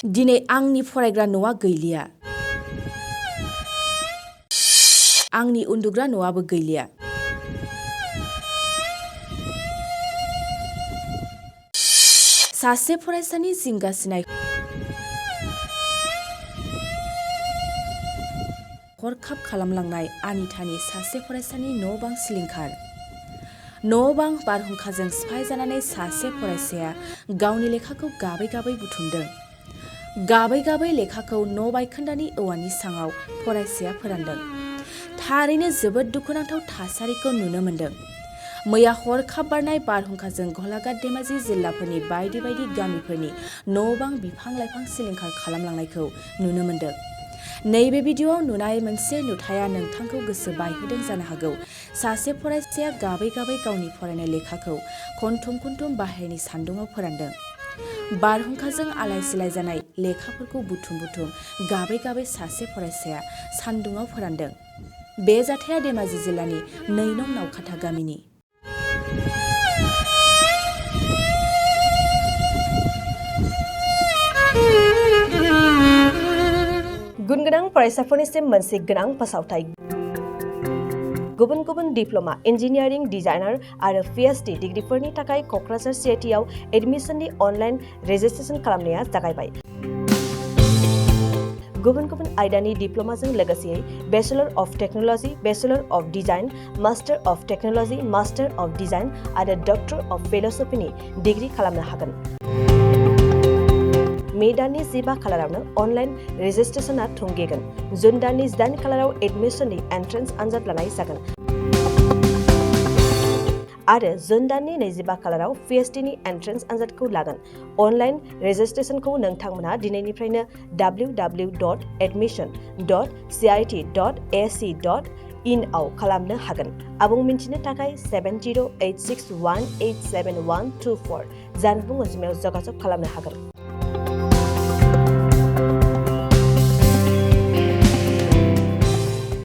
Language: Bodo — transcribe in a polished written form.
दिनै आंनि फरायग्रा न'आ गैलिया। आंनि उन्दुग्रा न'आबो गैलिया। सासे फरायसानि जिंगासिनाय हरखाब खालामलांनाय आनिथानि सासे फरायसानि न' बां सिलिंखार। न' बां बारहुंखाजों सिफाय जानानै सासे फरायसाया गावनि लेखाखौ गाबै गाबै बुथुमदों। गाबै गाबै लेखाखौ न' बायखोन्दानि औवानि सांआव फरायसाया फोरानदों। थारैनो जोबोद दुखुनांथाव थासारिखौ नुनो मोन्दों। मैया हरखाब बारनाय बारहुंखाजों गलाघाट धेमाजि जिल्लाफोरनि बायदि बायदि गामिफोरनि न' बां बिफां लाइफां सिलिंखार खालामलांनायखौ नुनो मोन्दों। नैबे भिडिअ'आव नुनाय मोनसे नुथाया नोंथांखौ गोसो बायहोदों जानो हागौ। सासे फरायसाया गाबै गाबै गावनि फरायनाय लेखाखौ खनथुम खनथुम बाहेरनि सान्दुङाव फोरानदों। बारहुंखाजों आलाय सिलाय जानाय लेखाफोरखौ बुथुम बुथुम गाबै गाबै सासे फरायसाया सान्दुङाव फोरानदों। बे जाथाया धेमाजि जिल्लानि 2 नं नावकाथा गामिनि। गुन गोनां फरायसाफोरनिसिम मोनसे गोनां फोसावथाय। गुबुन गुबुन डिप्ल'मा, इन्जिनियारिं, डिजाइनार आरो PhD डिग्रीफोरनि थाखाय क'क्राझार CITआव एडमिशननि अनलाइन रेजिस्ट्रेशन खालामनाया जागायबाय। गुबुन गुबुन आयदानि डिप्ल'माजों लोगोसे bachelor of technology, bachelor of design, master of technology, master of design आरो डक्टर अफ फिल'सफिनि डिग्री खालामनो हागोन। मे दाननि 15 खालारावनो अनलाइन रेजिस्ट्रेशनआ थुंगेगोन। जुन दाननि 8 खालाराव एडमिशननि एन्ट्रेन्स आनजाद लानाय जागोन। आरो जुन दाननि 25 खालाराव PhDनि एन्ट्रेन्स आनजादखौ लागोन। अनलाइन रेजिस्ट्रेशनखौ नोंथांमोनहा दिनैनिफ्रायनो www.admission.cit.ac.in आव खालामनो हागोन। आबुं मिन्थिनो थाखाय 7086187124 जानबुं अनजिमायाव जगाजग खालामनो हागोन।